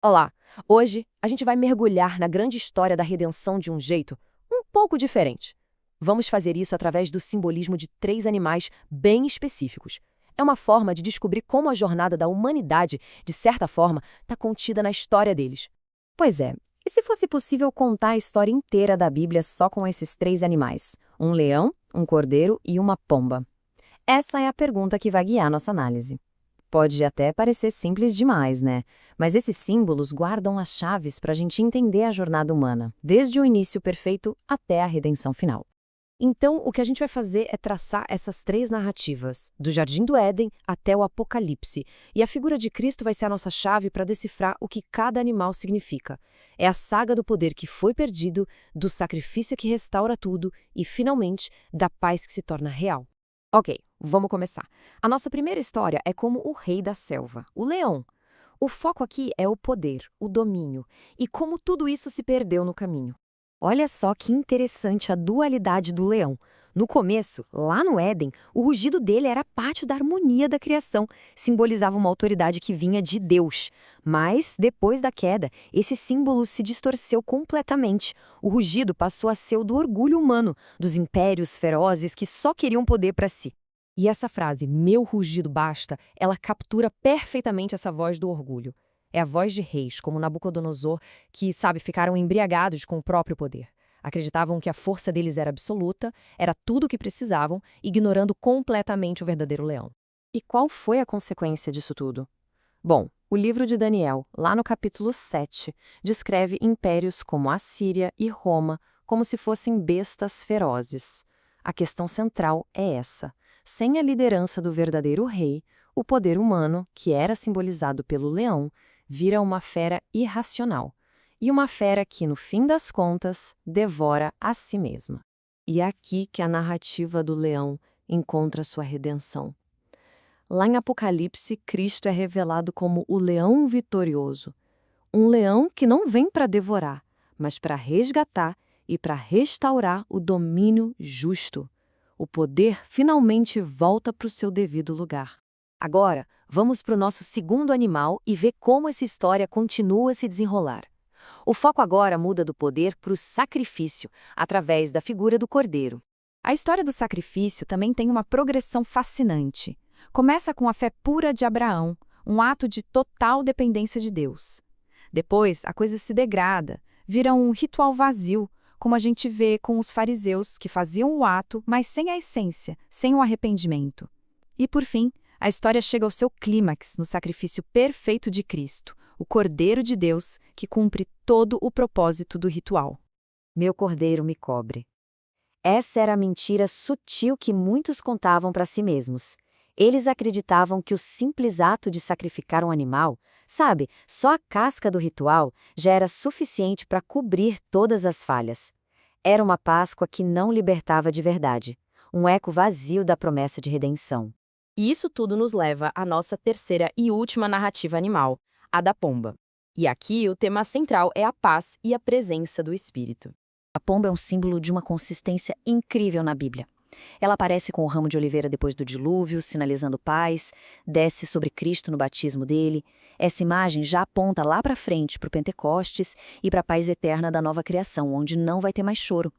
Olá! Hoje a gente vai mergulhar na grande história da redenção de um jeito um pouco diferente. Vamos fazer isso através do simbolismo de três animais bem específicos. É uma forma de descobrir como a jornada da humanidade, de certa forma, está contida na história deles. Pois é, e se fosse possível contar a história inteira da Bíblia só com esses três animais? Um leão, um cordeiro e uma pomba. Essa é a pergunta que vai guiar nossa análise. Pode até parecer simples demais, né? Mas esses símbolos guardam as chaves para a gente entender a jornada humana, desde o início perfeito até a redenção final. Então, o que a gente vai fazer é traçar essas três narrativas, do Jardim do Éden até o Apocalipse, e a figura de Cristo vai ser a nossa chave para decifrar o que cada animal significa. É a saga do poder que foi perdido, do sacrifício que restaura tudo e, finalmente, da paz que se torna real. Ok, vamos começar. A nossa primeira história é como o rei da selva, o leão. O foco aqui é o poder, o domínio, e como tudo isso se perdeu no caminho. Olha só que interessante a dualidade do leão. No começo, lá no Éden, o rugido dele era parte da harmonia da criação, simbolizava uma autoridade que vinha de Deus. Mas, depois da queda, esse símbolo se distorceu completamente. O rugido passou a ser o do orgulho humano, dos impérios ferozes que só queriam poder para si. E essa frase, meu rugido basta, ela captura perfeitamente essa voz do orgulho. É a voz de reis, como Nabucodonosor, que, ficaram embriagados com o próprio poder. Acreditavam que a força deles era absoluta, era tudo o que precisavam, ignorando completamente o verdadeiro leão. E qual foi a consequência disso tudo? Bom, o livro de Daniel, lá no capítulo 7, descreve impérios como a Síria e Roma como se fossem bestas ferozes. A questão central é essa. Sem a liderança do verdadeiro rei, o poder humano, que era simbolizado pelo leão, vira uma fera irracional. E uma fera que, no fim das contas, devora a si mesma. E é aqui que a narrativa do leão encontra sua redenção. Lá em Apocalipse, Cristo é revelado como o leão vitorioso. Um leão que não vem para devorar, mas para resgatar e para restaurar o domínio justo. O poder finalmente volta para o seu devido lugar. Agora, vamos para o nosso segundo animal e ver como essa história continua a se desenrolar. O foco agora muda do poder para o sacrifício, através da figura do cordeiro. A história do sacrifício também tem uma progressão fascinante. Começa com a fé pura de Abraão, um ato de total dependência de Deus. Depois, a coisa se degrada, vira um ritual vazio, como a gente vê com os fariseus que faziam o ato, mas sem a essência, sem o arrependimento. E, por fim, a história chega ao seu clímax no sacrifício perfeito de Cristo, o Cordeiro de Deus, que cumpre todo o propósito do ritual. Meu cordeiro me cobre. Essa era a mentira sutil que muitos contavam para si mesmos. Eles acreditavam que o simples ato de sacrificar um animal, só a casca do ritual, já era suficiente para cobrir todas as falhas. Era uma Páscoa que não libertava de verdade, um eco vazio da promessa de redenção. E isso tudo nos leva à nossa terceira e última narrativa animal, a da pomba. E aqui o tema central é a paz e a presença do Espírito. A pomba é um símbolo de uma consistência incrível na Bíblia. Ela aparece com o ramo de oliveira depois do dilúvio, sinalizando paz, desce sobre Cristo no batismo dele. Essa imagem já aponta lá para frente, para o Pentecostes e para a paz eterna da nova criação, onde não vai ter mais choro.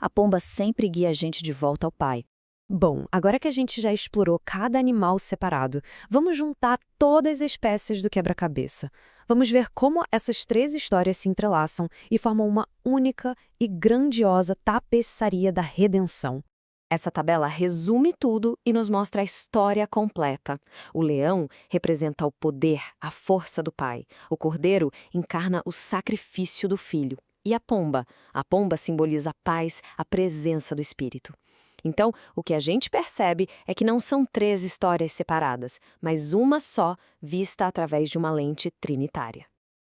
A pomba sempre guia a gente de volta ao Pai. Bom, agora que a gente já explorou cada animal separado, vamos juntar todas as peças do quebra-cabeça. Vamos ver como essas três histórias se entrelaçam e formam uma única e grandiosa tapeçaria da redenção. Essa tabela resume tudo e nos mostra a história completa. O leão representa o poder, a força do pai. O cordeiro encarna o sacrifício do filho. E a pomba? A pomba simboliza a paz, a presença do Espírito. Então, o que a gente percebe é que não são três histórias separadas, mas uma só, vista através de uma lente trinitária.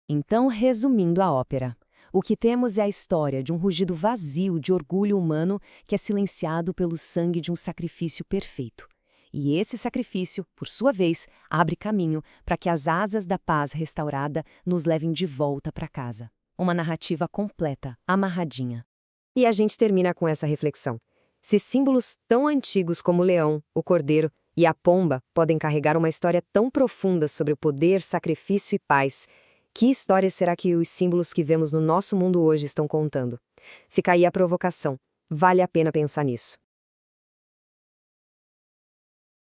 Então, resumindo a ópera, o que temos é a história de um rugido vazio de orgulho humano que é silenciado pelo sangue de um sacrifício perfeito. E esse sacrifício, por sua vez, abre caminho para que as asas da paz restaurada nos levem de volta para casa. Uma narrativa completa, amarradinha. E a gente termina com essa reflexão. Se símbolos tão antigos como o leão, o cordeiro e a pomba podem carregar uma história tão profunda sobre o poder, sacrifício e paz, Que histórias será que os símbolos que vemos no nosso mundo hoje estão contando? Fica aí a provocação. Vale a pena pensar nisso.